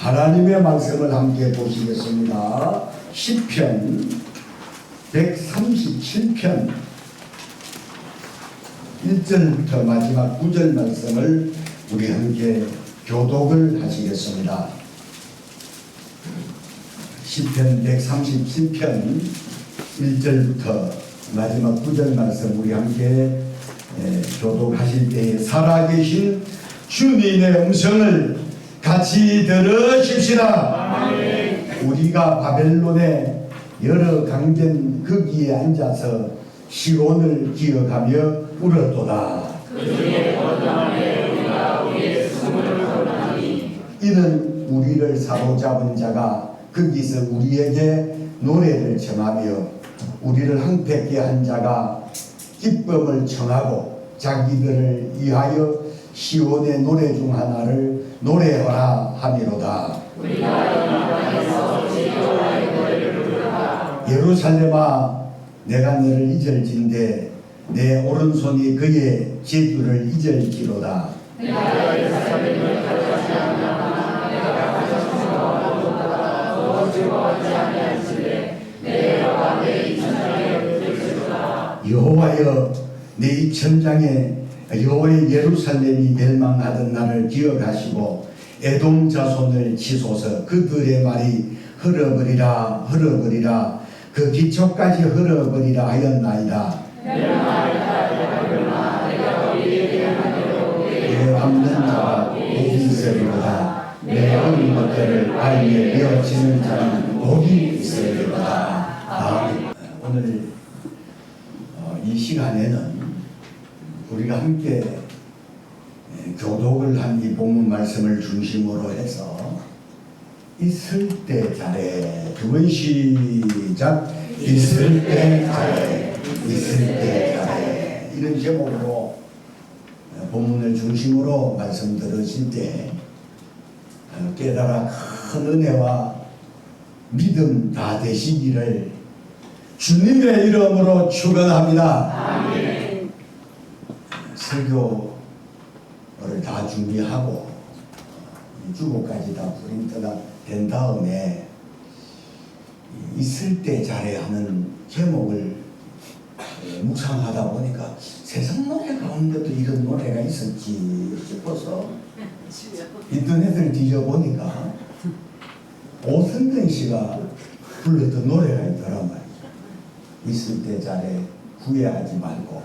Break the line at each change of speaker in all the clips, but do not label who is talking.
하나님의 말씀을 함께 보시겠습니다. 시편 137편 1절부터 마지막 9절 말씀을 우리 함께 교독을 하시겠습니다. 시편 137편 1절부터 마지막 9절 말씀 우리 함께 교독하실 때에 살아계신 주님의 음성을 같이 들으십시다. 아멘. 우리가 바벨론의 여러 강된 거기에 앉아서 시온을 기억하며 울었도다.
그중에 거듭하며 우리가 우리의 숨을 거두나니
이는 우리를 사로잡은 자가 거기서 우리에게 노래를 청하며 우리를 항복케 한 자가 기쁨을 청하고 자기들을 위하여 시온의 노래 중 하나를 노래하라 함이로다. 예루살렘아, 내가 너를 잊을진대 내 오른손이 그의 제주를 잊을지로다. 여호와여, 내 이 천장에 여호와의 예루살렘이 멸망하던 날을 기억하시고 에돔 자손을 치소서. 그들의 말이 흘러버리라 흘러버리라 그 기초까지 흘러버리라 하였나이다. 내 밟는 자가 복이 있으리로다. 내 어린 것들을 발에 베어치는 자는 복이 있으리로다. 아멘. 오늘 이 시간에는 우리가 함께 교독을 한 이 본문 말씀을 중심으로 해서 있을 때 잘해. 두 번 시작. 있을 때 잘해. 있을 때 잘해. 이런 제목으로 본문을 중심으로 말씀 들으실 때 깨달아 큰 은혜와 믿음 다 되시기를 주님의 이름으로 축원합니다. 아멘. 설교를 다 준비하고 주보까지 다 프린트가 된 다음에 있을 때 잘해 하는 제목을 묵상하다 보니까 세상 노래 가운데도 이런 노래가 있었지 싶어서 인터넷을 뒤져보니까 오승근 씨가 불렀던 노래가 있더란 말이죠. 있을 때 잘해 후회하지 말고.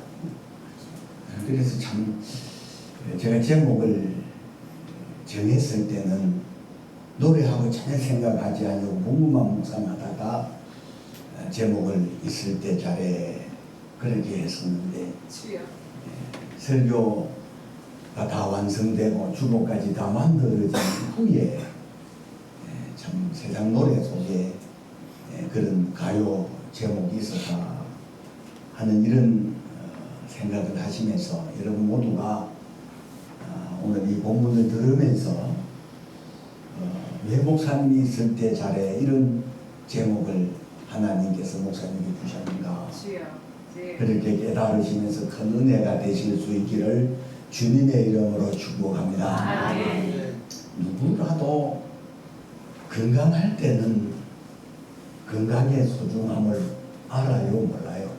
그래서 참 제가 제목을 정했을 때는 노래하고 전혀 생각하지 않고 본문만 묵상하다가 제목을 있을 때 잘해 그렇게 했었는데 설교가 다 완성되고 주보까지 다 만들어진 후에 참 세상 노래 속에 그런 가요 제목이 있었다 하는 이런 생각을 하시면서 여러분 모두가 오늘 이 본문을 들으면서 왜 목사님이 있을 때 잘해 이런 제목을 하나님께서 목사님이 주셨는가 그렇게 깨달으시면서 큰 은혜가 되실 수 있기를 주님의 이름으로 축복합니다. 누구라도 건강할 때는 건강의 소중함을 알아요 몰라요?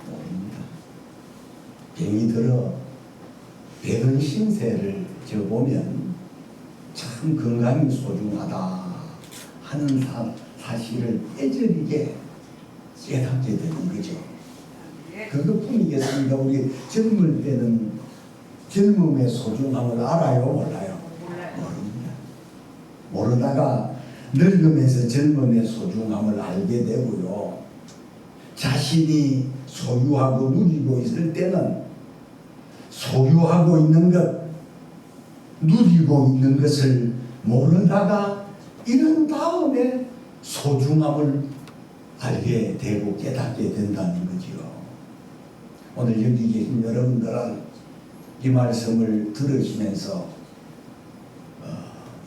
모릅니다. 병이 들어 백은 신세를 저보면 참 건강이 소중하다 하는 사실을 애절하게 깨닫게 되는 거죠. 그것뿐이겠습니까? 우리 젊을 때는 젊음의 소중함을 알아요 몰라요? 모릅니다. 모르다가 늙으면서 젊음의 소중함을 알게 되고요. 자신이 소유하고 누리고 있을 때는 소유하고 있는 것, 누리고 있는 것을 모르다가 이런 다음에 소중함을 알게 되고 깨닫게 된다는 거지요. 오늘 여기 계신 여러분들은 이 말씀을 들으시면서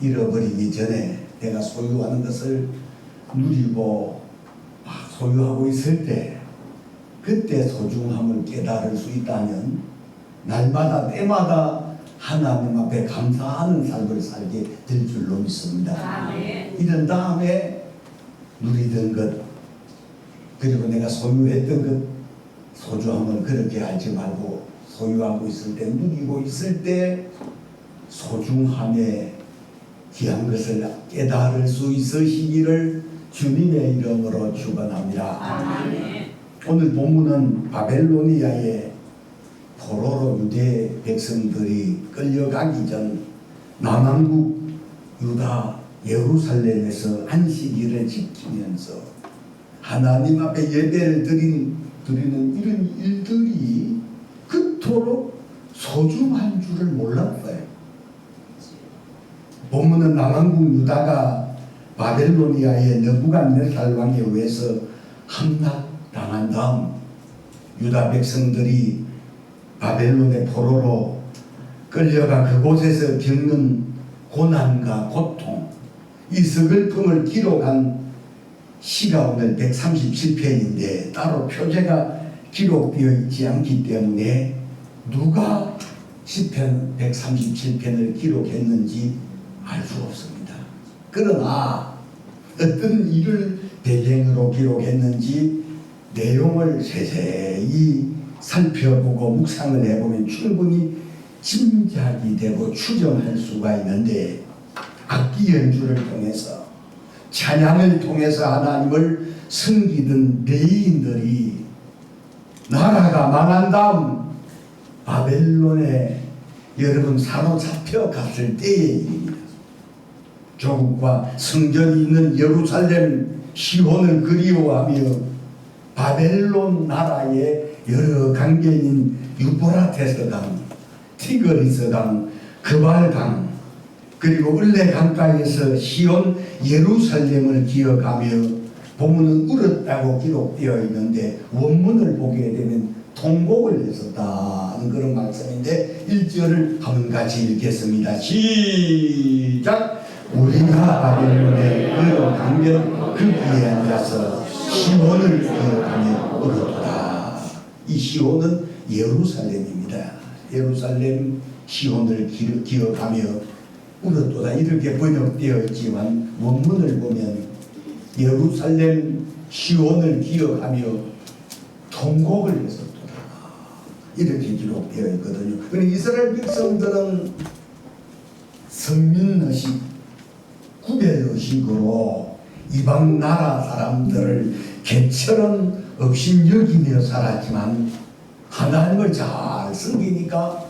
잃어버리기 전에 내가 소유하는 것을 누리고 막 소유하고 있을 때 그때 소중함을 깨달을 수 있다면 날마다 때마다 하나님 앞에 감사하는 삶을 살게 될 줄로 믿습니다. 아멘. 이런 다음에 누리던 것 그리고 내가 소유했던 것 소중함을 그렇게 알지 말고 소유하고 있을 때 누리고 있을 때 소중함에 귀한 것을 깨달을 수 있으시기를 주님의 이름으로 축원합니다. 아멘. 오늘 본문은 바벨로니아의 포로로 유대 백성들이 끌려가기 전 남왕국 유다 예루살렘에서 안식일을 지키면서 하나님 앞에 예배를 드리는 이런 일들이 그토록 소중한 줄을 몰랐어요. 본문은 남왕국 유다가 바벨로니아의 느부갓네살 왕에 의해서 함락당한 다음 유다 백성들이 바벨론의 포로로 끌려가 그곳에서 겪는 고난과 고통, 이 서글픔을 기록한 시가 오늘 137편인데 따로 표제가 기록되어 있지 않기 때문에 누가 시편 137편을 기록했는지 알 수 없습니다. 그러나 어떤 일을 배경으로 기록했는지 내용을 세세히 살펴보고 묵상을 해보면 충분히 짐작이 되고 추정할 수가 있는데, 악기 연주를 통해서 찬양을 통해서 하나님을 섬기던 레위인들이 나라가 망한 다음 바벨론에 여러분 사로잡혀 갔을 때의 일입니다. 조국과 성전이 있는 예루살렘 시온을 그리워하며 바벨론 나라의 여러 강변인 유브라테스 강, 티그리스 강, 그발강, 그리고 을레 강가에서 시온 예루살렘을 기억하며 본문은 울었다고 기록되어 있는데 원문을 보게 되면 통곡을 했었다는 그런 말씀인데 1절을 한번 같이 읽겠습니다. 시작! 우리가 바벨론의 그 강변 그 위에 앉아서 시온을 기억하며 울었다. 이 시온은 예루살렘입니다. 예루살렘 시온을 기억하며 울었도다 이렇게 번역되어 있지만 원문을 보면 예루살렘 시온을 기억하며 통곡을 했었도다 이렇게 기록되어 있거든요. 그런데 이스라엘 백성들은 성민의식, 구별의식으로 이방 나라 사람들을 개처럼 업신여기며 살았지만 하나님을 잘 섬기니까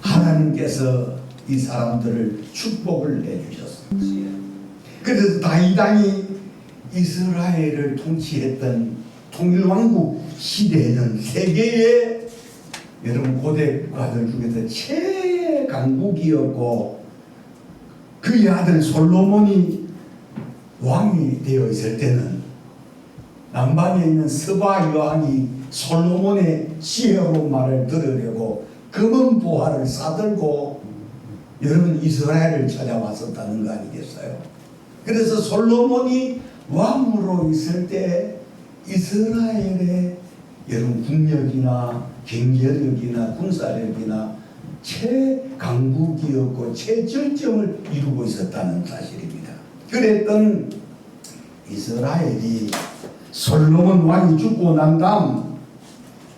하나님께서 이 사람들을 축복을 해주셨습니다. 그래서 다윗 왕이 이스라엘을 통치했던 통일왕국 시대에는 세계의 여러분 고대 국가들 중에서 최강국이었고 그의 아들 솔로몬이 왕이 되어 있을 때는 남방에 있는 스바 여왕이 솔로몬의 지혜로운 말을 들으려고 금은 보화를 싸들고 여러분 이스라엘을 찾아왔었다는 거 아니겠어요? 그래서 솔로몬이 왕으로 있을 때 이스라엘의 여러분 국력이나 경제력이나 군사력이나 최강국이었고 최절정을 이루고 있었다는 사실입니다. 그랬던 이스라엘이 솔로몬 왕이 죽고 난 다음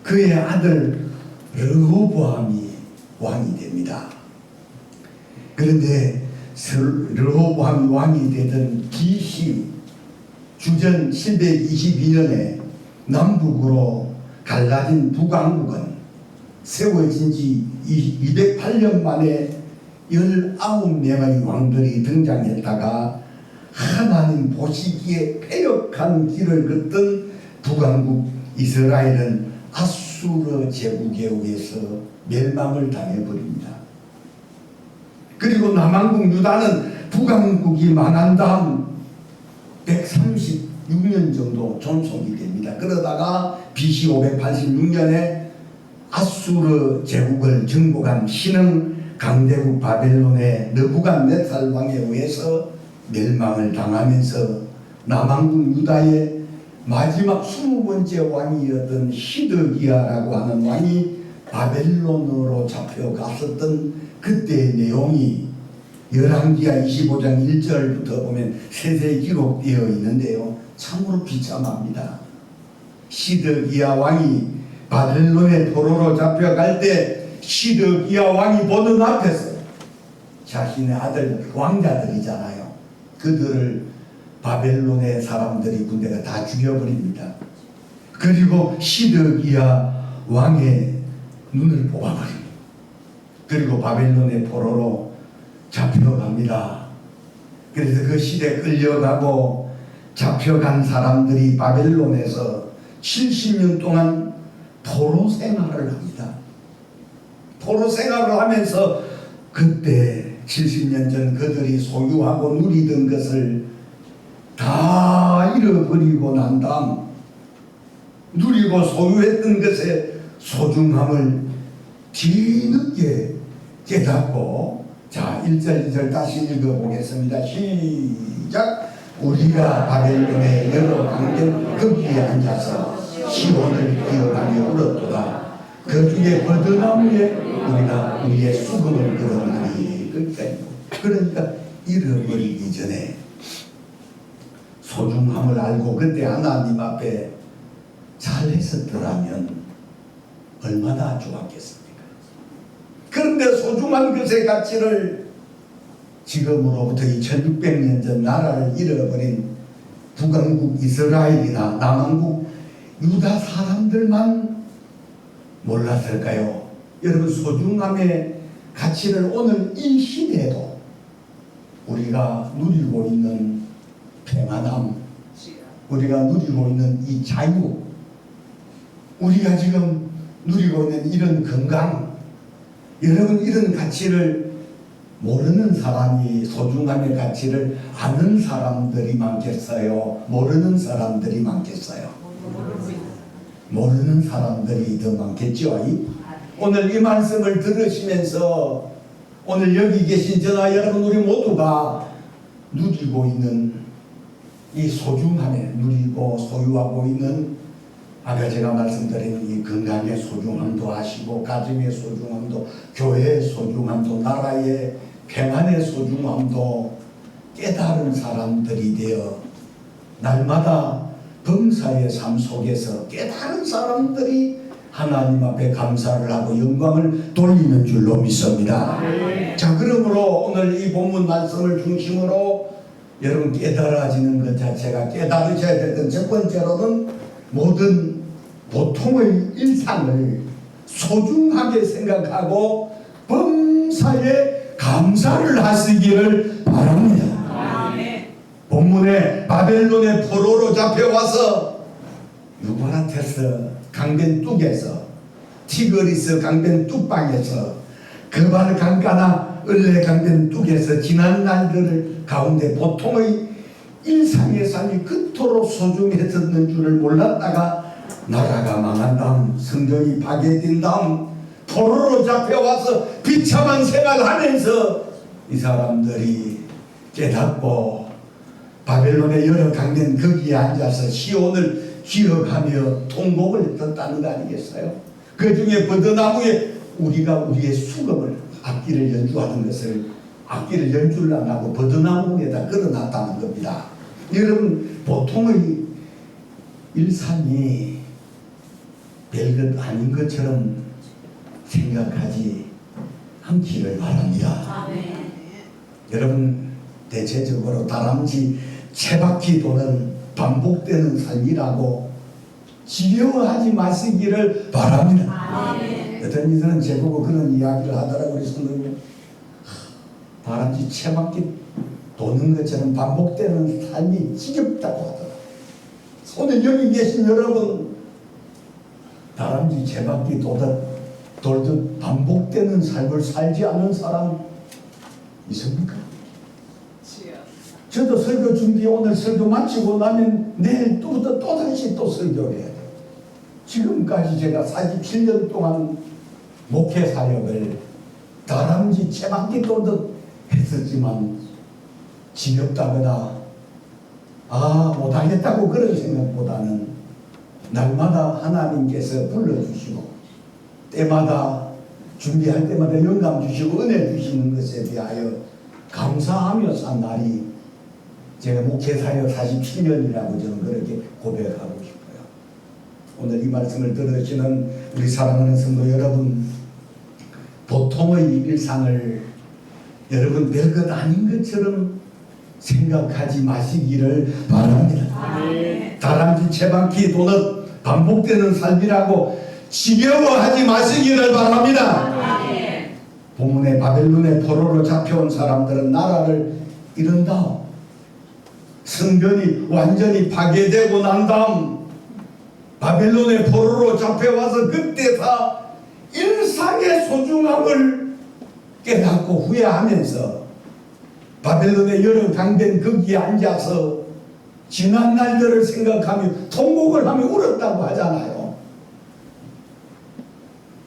그의 아들 르호보암이 왕이 됩니다. 그런데 르호보암이 왕이 되던 BC 주전 722년에 남북으로 갈라진 북왕국은 세워진 지 208년 만에 19명의 왕들이 등장했다가 하나님 보시기에 패역한 길을 걷던 북왕국 이스라엘은 아수르 제국에 의해서 멸망을 당해버립니다. 그리고 남왕국 유다는 북왕국이 망한 다음 136년 정도 존속이 됩니다. 그러다가 BC 586년에 아수르 제국을 정복한 신흥 강대국 바벨론의 느부갓네살 왕에 의해서 멸망을 당하면서 남왕국 유다의 마지막 20번째 왕이었던 시드기야라고 하는 왕이 바벨론으로 잡혀갔었던 그때의 내용이 열왕기하 25장 1절부터 보면 세세히 기록되어 있는데요. 참으로 비참합니다. 시드기야 왕이 바벨론의 포로로 잡혀갈 때 시드기야 왕이 보는 앞에서 자신의 아들 왕자들이잖아요. 그들을 바벨론의 사람들이 군대가 다 죽여버립니다. 그리고 시드기야 왕의 눈을 뽑아버립니다. 그리고 바벨론의 포로로 잡혀갑니다. 그래서 그 시대에 끌려가고 잡혀간 사람들이 바벨론에서 70년 동안 포로 생활을 합니다. 포로 생활을 하면서 그때 70년 전 그들이 소유하고 누리던 것을 다 잃어버리고 난 다음 누리고 소유했던 것의 소중함을 뒤늦게 깨닫고, 자 1절 2절 다시 읽어보겠습니다. 시작. 우리가 바벨론의 여러 강변 거기에 앉아서 시온을 기억하며 울었도다. 그 중에 버드나무에 우리가 우리의 수금을 들었나니. 그러니까 잃어버리기 전에 소중함을 알고 그때 하나님 앞에 잘 했었더라면 얼마나 좋았겠습니까? 그런데 소중한 것의 가치를 지금으로부터 2600년 전 나라를 잃어버린 북왕국 이스라엘이나 남왕국 유다 사람들만 몰랐을까요? 여러분, 소중함의 가치를 오늘 이 시대에도 우리가 누리고 있는 평안함, 우리가 누리고 있는 이 자유, 우리가 지금 누리고 있는 이런 건강, 여러분, 이런 가치를 모르는 사람이 소중함의 가치를 아는 사람들이 많겠어요? 모르는 사람들이 많겠어요? 모르는 사람들이 더 많겠죠. 오늘 이 말씀을 들으시면서 오늘 여기 계신 저나 여러분 우리 모두가 누리고 있는 이 소중함에 누리고 소유하고 있는, 아까 제가 말씀드린 이 건강의 소중함도 아시고, 가정의 소중함도, 교회의 소중함도, 나라의 평안의 소중함도 깨달은 사람들이 되어 날마다 범사의 삶 속에서 깨달은 사람들이 하나님 앞에 감사를 하고 영광을 돌리는 줄로 믿습니다. 자, 그러므로 오늘 이 본문 말씀을 중심으로 여러분 깨달아지는 것 자체가, 깨달으셔야 될 건 첫 번째로는 모든 보통의 일상을 소중하게 생각하고 범사에 감사를 하시기를 바랍니다. 본문에 바벨론의 포로로 잡혀와서 유브라테스 강변 뚝에서, 티그리스 강변 뚝방에서, 그발 강가나 을레 강변 뚝에서 지난 날들 가운데 보통의 일상의 삶이 그토록 소중했었는 줄을 몰랐다가 나라가 망한 다음, 성전이 파괴된 다음 포로로 잡혀와서 비참한 생활하면서 이 사람들이 깨닫고 바벨론의 여러 강변 거기에 앉아서 시온을 기억하며 통곡을 했다는 거 아니겠어요? 그 중에 버드나무에 우리가 우리의 수금을, 악기를 연주하는 것을, 악기를 연주를 안 하고 버드나무에다 걸어놨다는 겁니다. 여러분, 보통의 일상이 별것 아닌 것처럼 생각하지 않기를 바랍니다. 여러분, 대체적으로 다람쥐 채바퀴 도는 반복되는 삶이라고 지겨워하지 마시기를 바랍니다. 어떤 이들은 제보고 그런 이야기를 하더라고요. 우리 성도님, 다람쥐 채바퀴 도는 것처럼 반복되는 삶이 지겹다고 하더라고요. 오늘 여기 계신 여러분, 다람쥐 채바퀴 돌듯 반복되는 삶을 살지 않는 사람 있습니까? 저도 설교 준비, 오늘 설교 마치고 나면 내일 또다시 설교를 해야 돼요. 지금까지 제가 47년 동안 목회 사역을 다람쥐 채바퀴 돌듯 했었지만 지겹다거나 못하겠다고 그런 생각보다는 날마다 하나님께서 불러주시고 때마다 준비할 때마다 영감 주시고 은혜 주시는 것에 대하여 감사하며 산 날이 제가 목회사역 47년이라고 저는 그렇게 고백하고 싶어요. 오늘 이 말씀을 들으시는 우리 사랑하는 성도 여러분, 보통의 일상을 여러분 별것 아닌 것처럼 생각하지 마시기를 바랍니다. 다람쥐 채바퀴 도는 반복되는 삶이라고 지겨워하지 마시기를 바랍니다. 본문의 바벨론의 포로로 잡혀온 사람들은 나라를 잃은 다음, 성전이 완전히 파괴되고 난 다음 바벨론의 포로로 잡혀와서 그때 다 일상의 소중함을 깨닫고 후회하면서 바벨론의 여러 강변 거기에 앉아서 지난 날들을 생각하며 통곡을 하며 울었다고 하잖아요.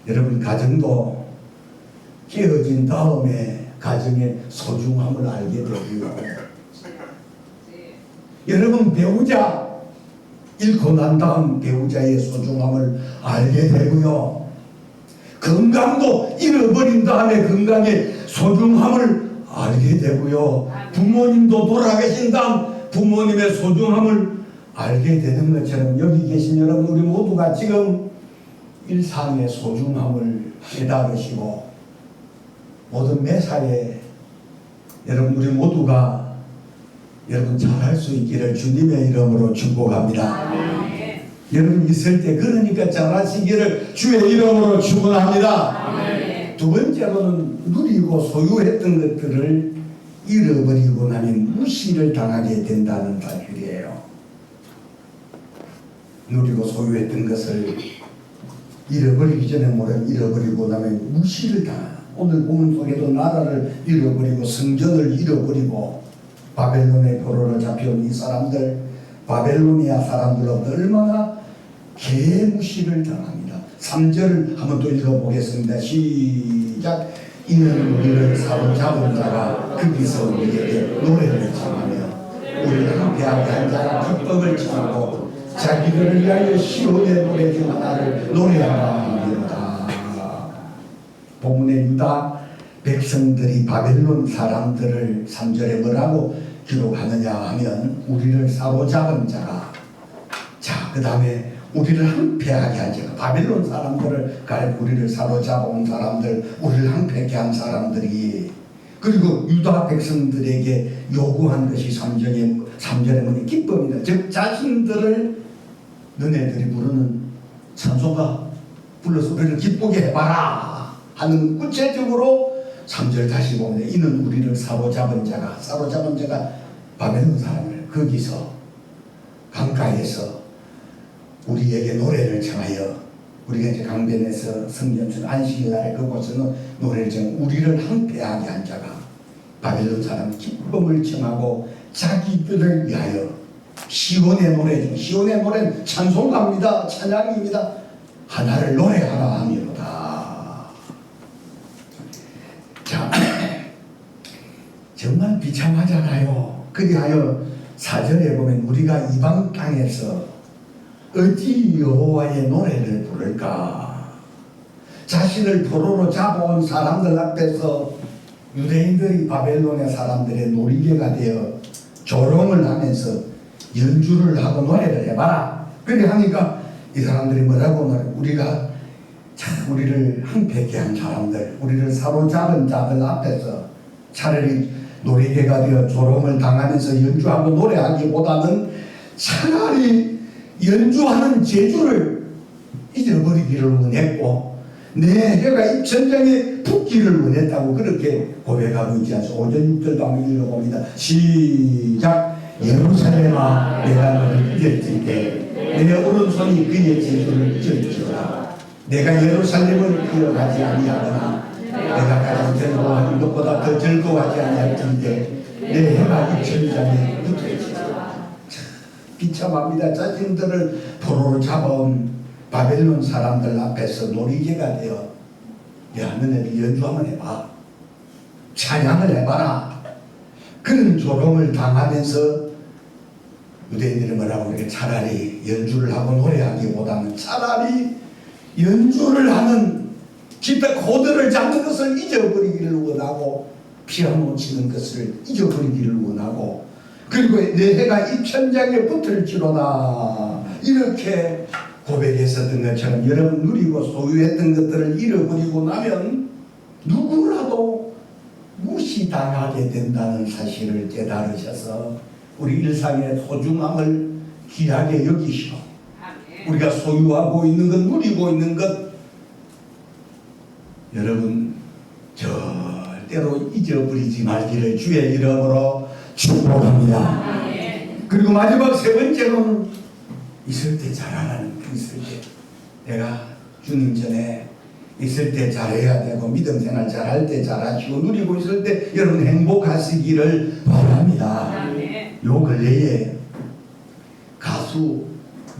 여러분 가정도 깨어진 다음에 가정의 소중함을 알게 되고요. 여러분 배우자 잃고 난 다음 배우자의 소중함을 알게 되고요. 건강도 잃어버린 다음에 건강의 소중함을 알게 되고요. 부모님도 돌아가신 다음 부모님의 소중함을 알게 되는 것처럼 여기 계신 여러분 우리 모두가 지금 일상의 소중함을 깨달으시고 모든 매사에 여러분 우리 모두가 여러분 잘할 수 있기를 주님의 이름으로 축복합니다. 여러분 있을 때 그러니까 잘하시기를 주의 이름으로 축원합니다. 두 번째로는 누리고 소유했던 것들을 잃어버리고 나면 무시를 당하게 된다는 사실이에요. 누리고 소유했던 것을 잃어버리기 전에 잃어버리고 나면 무시를 당하는, 오늘 본문 속에도 나라를 잃어버리고 성전을 잃어버리고 바벨론의 포로로 잡혀온 이 사람들, 바벨로니아 사람들로부터 얼마나 개무시를 당합니다. 3절 한번 또 읽어보겠습니다. 시작. 이는 우리를 사로잡은 자가 거기서 우리에게 노래를 청하며 우리를 함께하게 한 자가 기쁨을 청하고 자기들을 위하여 시온의 노래 중 하나를 노래하라 하리로다. 본문의 유다 백성들이 바벨론 사람들을 3절에 뭐라고 기록하느냐 하면 우리를 사로잡은 자가, 자 그 다음에 우리를 항폐하게 한 자가, 바벨론 사람들을 우리를 사로잡아온 사람들, 우리를 항폐하게 한 사람들이, 그리고 유다 백성들에게 요구한 것이 3절에 뭐니 기쁨이다. 즉 자신들을 너네들이 부르는 찬송가 불러서 우리를 기쁘게 해봐라 하는, 구체적으로 3절 다시 보면 이는 우리를 사로잡은 자가 바벨론 사람을 거기서 강가에서 우리에게 노래를 청하여, 우리가 이제 강변에서 성전순 안식일날에 그곳에는 노래를 청하여 우리를 항폐하게 한 자가 바벨론 사람 기쁨을 청하고 자기들을 위하여 시온의 노래 중, 시온의 노래는 찬송가입니다. 찬양입니다. 하나를 노래하라 함이로다. 자, 정말 비참하잖아요. 그리하여 4절에 보면 우리가 이방 땅에서 어찌 여호와의 노래를 부를까? 자신을 포로로 잡아온 사람들 앞에서 유대인들이 바벨론의 사람들의 놀이개가 되어 조롱을 하면서 연주를 하고 노래를 해봐라. 그래 하니까 이 사람들이 뭐라고 말해? 우리가 참 우리를 항폐케 한 사람들, 우리를 사로잡은 자들 앞에서 차라리 놀이개가 되어 조롱을 당하면서 연주하고 노래하기보다는 차라리 연주하는 재주를 잊어버리기를 원했고 내 해가 입천장에 붙기를 원했다고 그렇게 고백하고 있지 않습니까? 5절 6절도 한번 읽어봅니다. 시작. 예루살렘아 내가 너를 잊을지때 내 오른손이 그의 재주를 잊을지어다. 내가 예루살렘을 기억하지 아니하거나 내가 가장 즐거워하는 것보다 더 즐거워하지 아니할진대 내 해가 입천장에 붙을지어다. 비참합니다. 자신들을 포로로 잡아온 바벨론 사람들 앞에서 놀이개가 되어 야 너네들 연주 한번 해봐, 찬양을 해봐라, 그런 조롱을 당하면서 유대인들이 뭐라고 그래? 차라리 연주를 하고 노래하기보다는 차라리 연주를 하는 기타 코드를 잡는 것을 잊어버리기를 원하고 피아노 치는 것을 잊어버리기를 원하고 그리고 내 해가 입천장에 붙을지로다 이렇게 고백했었던 것처럼 여러분 누리고 소유했던 것들을 잃어버리고 나면 누구라도 무시당하게 된다는 사실을 깨달으셔서 우리 일상의 소중함을 귀하게 여기시고 우리가 소유하고 있는 것, 누리고 있는 것 여러분 절대로 잊어버리지 말기를 주의 이름으로 축복합니다. 그리고 마지막 세 번째로는 있을 때 잘하라는, 있을 때 내가 주님 전에 있을 때 잘해야 되고 믿음 생활 잘할 때 잘하시고 누리고 있을 때 여러분 행복하시기를 바랍니다. 요 근래에 가수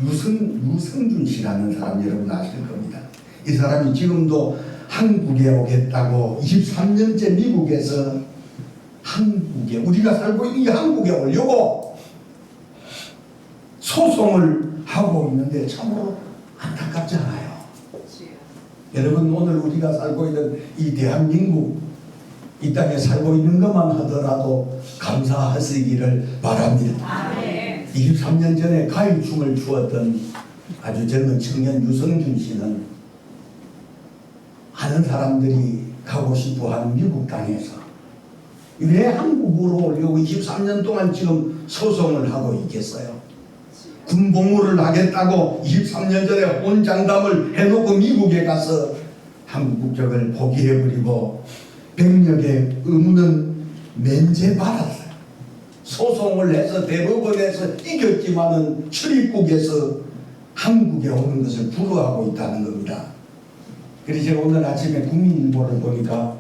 유승준 씨라는 사람 여러분 아실 겁니다. 이 사람이 지금도 한국에 오겠다고 23년째 미국에서 한국에, 우리가 살고 있는 이 한국에 오려고 소송을 하고 있는데 참으로 안타깝지 않아요? 여러분, 오늘 우리가 살고 있는 이 대한민국, 이 땅에 살고 있는 것만 하더라도 감사하시기를 바랍니다. 23년 전에 가일춤을 추었던 아주 젊은 청년 유성준 씨는 많은 사람들이 가고 싶어하는 미국 땅에서 왜 한국으로 오려고 23년 동안 지금 소송을 하고 있겠어요? 군복무를 하겠다고 23년 전에 혼장담을 해놓고 미국에 가서 한국 국적을 포기해버리고 병력의 의무는 면제받았어요. 소송을 해서 대법원에서 이겼지만은 출입국에서 한국에 오는 것을 불허하고 있다는 겁니다. 그래서 제가 오늘 아침에 국민일보를 보니까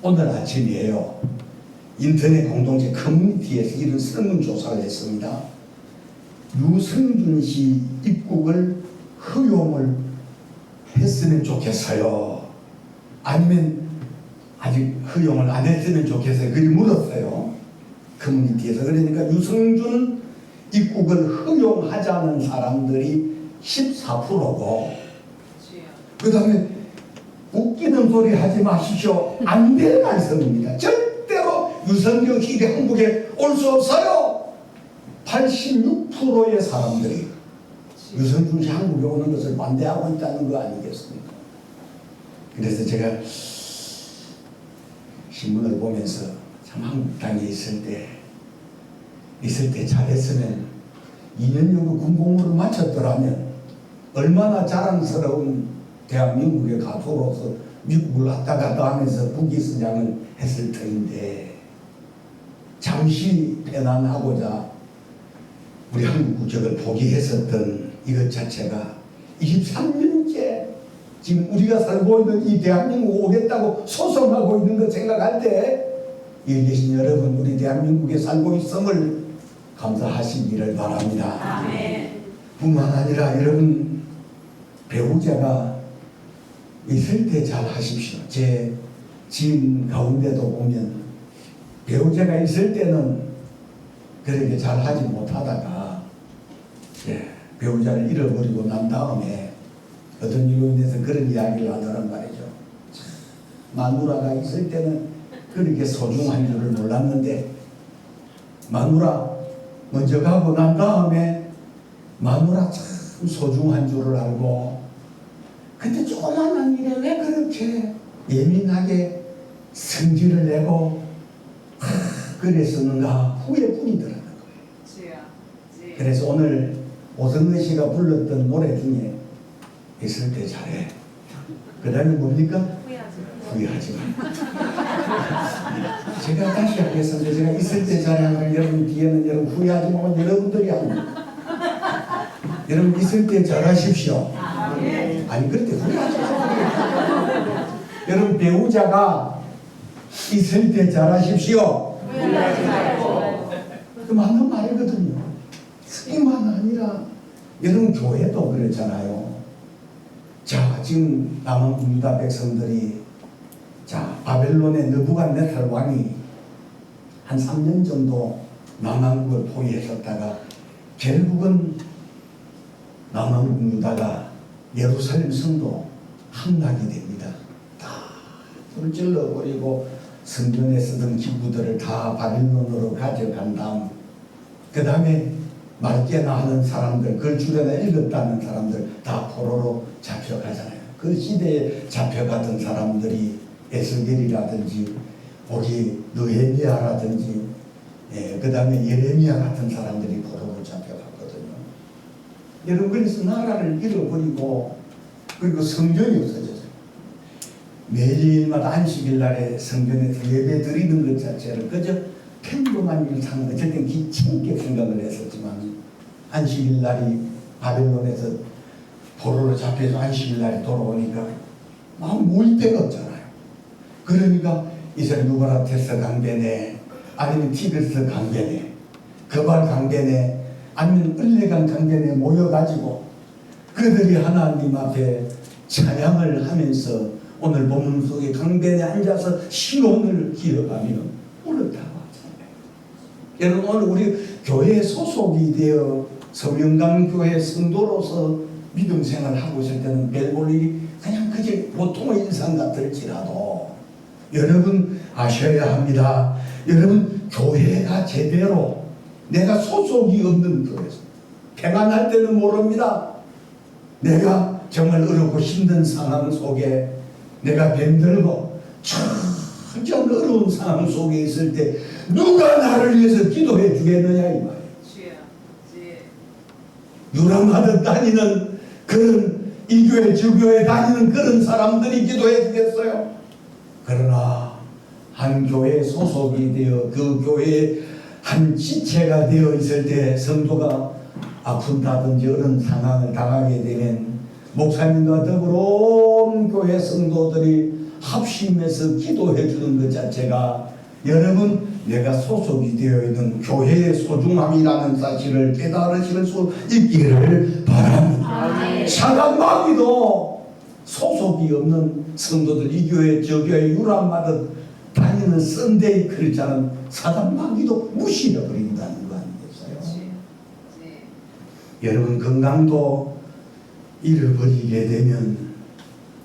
오늘 아침이에요. 인터넷 공동체 커뮤니티에서 이런 설문조사를 했습니다. 유성준 씨 입국을 허용을 했으면 좋겠어요? 아니면 아직 허용을 안 했으면 좋겠어요? 그리 물었어요. 커뮤니티에서. 그러니까 유성준 입국을 허용하자는 사람들이 14%고 그 다음에 웃기는 소리 하지 마십시오. 안 될 말씀입니다. 절대로 유성준 씨 한국에 올 수 없어요. 86%의 사람들이 유성준 씨 한국에 오는 것을 반대하고 있다는 거 아니겠습니까? 그래서 제가 신문을 보면서 참 한국 땅에 있을 때 잘했으면 2년 정도 군복무를 마쳤더라면 얼마나 자랑스러운 대한민국의 가수로서 미국을 왔다 갔다 하면서 국위선장을 했을 터인데 잠시 편안하고자 우리 한국 국적을 포기했었던 이것 자체가 23년째 지금 우리가 살고 있는 이 대한민국 오겠다고 소송하고 있는 것 생각할 때 여기 계신 여러분, 우리 대한민국에 살고 있음을 감사하시기를 바랍니다.
아멘.
뿐만 아니라 여러분, 배우자가 있을 때 잘 하십시오. 제 지인 가운데도 보면 배우자가 있을 때는 그렇게 잘 하지 못하다가 배우자를 잃어버리고 난 다음에 어떤 일로 인해서 그런 이야기를 하더란 말이죠. 마누라가 있을 때는 그렇게 소중한 줄을 몰랐는데 마누라 먼저 가고 난 다음에 마누라 참 소중한 줄을 알고 근데 조그마한 일에 왜 그렇게 예민하게 성질을 내고 그랬었는가 후회뿐이 들었는 거예요. 그래서 오늘 오성근 씨가 불렀던 노래 중에 있을 때 잘해. 그 다음에 뭡니까? 후회하지 마. 제가 다시 하겠습니다. 제가 있을 때 잘하면 여러분 뒤에는 여러분 후회하지 말고 여러분들이 합니다. 여러분 있을 때 잘하십시오. 아니 그럴 때 후회하지 마세요. 여러분 배우자가 있을 때 잘하십시오.
후회하지 말고.
그 맞는 말이거든요. 뿐만 아니라 여러분 교회도 그렇잖아요. 자 지금 남한 유다 백성들이 자 바벨론의 느부갓네살 왕이 한 3년 정도 남한국을 포위했었다가 결국은 남한국 유다가 예루살렘 성도 함락이 됩니다. 다 불질러 버리고 성전에 쓰던 기구들을 다 바빌론으로 가져간 다음 그 다음에 말게나 하는 사람들, 그걸 주변에 읽었다는 사람들 다 포로로 잡혀가잖아요. 그 시대에 잡혀가던 사람들이 에스겔이라든지 우리 느헤미야라든지 그 다음에 예레미야 같은 사람들이 포로로 잡혀갔거든요. 여러분 그래서 나라를 잃어버리고 그리고 성전이 없어졌어요. 매일마다 안식일 날에 성전에서 예배 드리는 것 자체를 그저 평범한 일상 어쨌든 귀찮게 생각을 했었지만 안식일 날이 바벨론에서 포로로 잡혀서 안식일 날이 돌아오니까 막 모일 데가 없잖아요. 그러니까 이스라엘 유브라테스 강변에 아니면 티그리스 강변에 거발 강변에 아니면 을레강 강변에 모여가지고 그들이 하나님 앞에 찬양을 하면서 오늘 본문 속에 강변에 앉아서 시온을 기억하며 울었다고 하잖아요. 여러분, 오늘 우리 교회 소속이 되어 서명강교회 성도로서 믿음 생활하고 있을 때는 별 볼 일이 그냥 그저 보통의 일상 같을지라도 여러분 아셔야 합니다. 여러분, 교회가 제대로 내가 소속이 없는 교회에서 평안할 때는 모릅니다. 내가 정말 어렵고 힘든 상황 속에 내가 병들고 참 어려운 상황 속에 있을 때 누가 나를 위해서 기도해 주겠느냐 이 말이에요. 유랑하듯 다니는 그런 이 교회 저 교회 다니는 그런 사람들이 기도해 주겠어요? 그러나 한 교회에 소속이 되어 그 교회의 한 지체가 되어 있을 때 성도가 아픈다든지 이런 상황을 당하게 되면 목사님과 더불어 온 교회 성도들이 합심해서 기도해 주는 것 자체가 여러분 내가 소속이 되어 있는 교회의 소중함이라는 사실을 깨달으실 수 있기를 바랍니다. 사단 마귀도 소속이 없는 성도들 이 교회 저 교회 유람마다 다니는 썬데이 크리스찬은 사단 마귀도 무시해 버린다는 거 아니겠어요? 여러분 건강도 잃어버리게 되면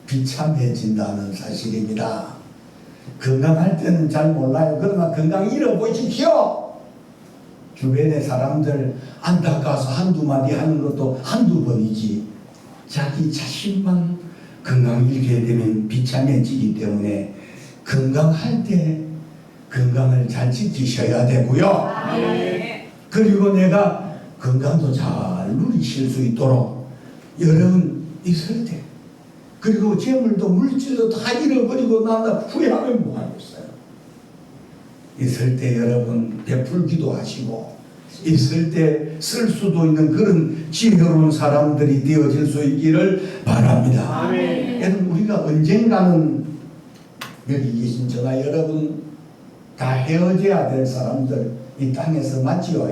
비참해진다는 사실입니다. 건강할 때는 잘 몰라요. 그러나 건강 잃어보십시오. 주변의 사람들 안타까워서 한두 마디 하는 것도 한두 번이지 자기 자신만 건강 잃게 되면 비참해지기 때문에 건강할 때 건강을 잘 지키셔야 되고요. 그리고 내가 건강도 잘 누리실 수 있도록 여러분 있을 때 그리고 재물도 물질도 다 잃어버리고 나나 후회하면 뭐하겠어요? 있을 때 여러분 베풀기도 하시고 있을 때 쓸 수도 있는 그런 지혜로운 사람들이 되어질 수 있기를 바랍니다. 여러분 우리가 언젠가는 여기 계신 저나 여러분 다 헤어져야 될 사람들 이 땅에서 맞지요?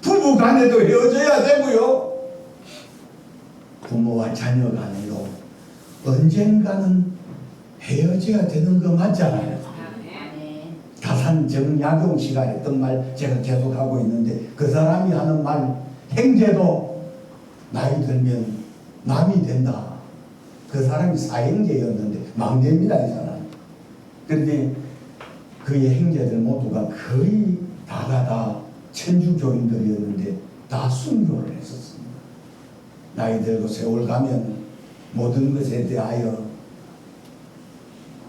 부부 간에도 헤어져야 되고요. 부모와 자녀 간에도 언젠가는 헤어져야 되는 거 맞잖아요. 다산 정약용 씨가 했던 말 제가 계속 하고 있는데 그 사람이 하는 말 형제도 나이 들면 남이 된다. 그 사람이 사형제였는데 막내입니다 이 사람. 그런데 그의 형제들 모두가 거의 다 천주교인들이었는데 다 순교를 했었습니다. 나이 들고 세월 가면 모든 것에 대하여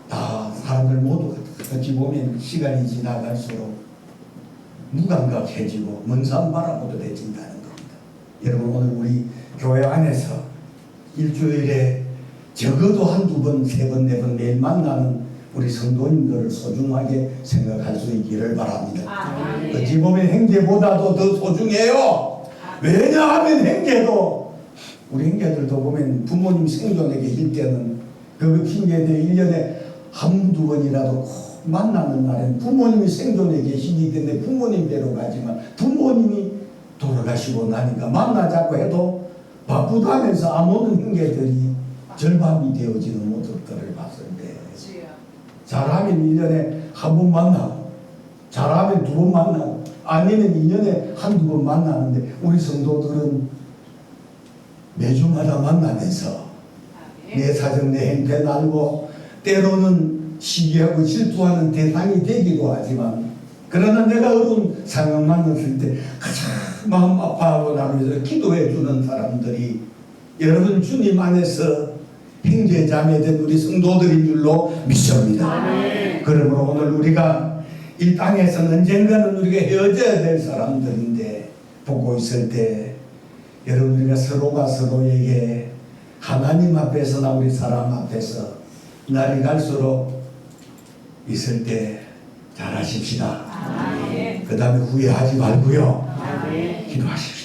다 사람들 모두가 어찌 보면 시간이 지나갈수록 무감각해지고 먼산 바라보듯해진다는 겁니다. 여러분 오늘 우리 교회 안에서 일주일에 적어도 한두 번, 세 번, 네 번 매일 만나는 우리 성도님들을 소중하게 생각할 수 있기를 바랍니다. 어찌 보면 형제보다도 더 소중해요. 왜냐하면 형제도 우리 형제들도 보면 부모님 생존에 계실 때는 그 핑계대 1년에 한두 번이라도 꼭 만나는 날엔 부모님이 생존에 계시기 때문에 부모님 뵈러 가지만 부모님이 돌아가시고 나니까 만나자고 해도 바쁘다면서 안 오는 형제들이 절반이 되어지는 모습들을 봤을 때 잘하면 1년에 한 번 만나고 잘하면 두 번 만나고 아니면 2년에 한두 번 만나는데 우리 성도들은 매주마다 만나면서 내 사정 내 행태 알고 때로는 시기하고 질투하는 대상이 되기도 하지만 그러나 내가 어려운 상황 만났을 때 가장 마음 아파하고 나를 위해서 기도해 주는 사람들이 여러분 주님 안에서 형제 자매된 우리 성도들인 줄로 믿습니다. 그러므로 오늘 우리가 이 땅에서는 언젠가는 우리가 헤어져야 될 사람들인데 보고 있을 때 여러분 우리가 서로가 서로에게 하나님 앞에서나 우리 사람 앞에서 날이 갈수록 있을 때 잘하십시다. 그 다음에 후회하지 말고요. 기도하십시오.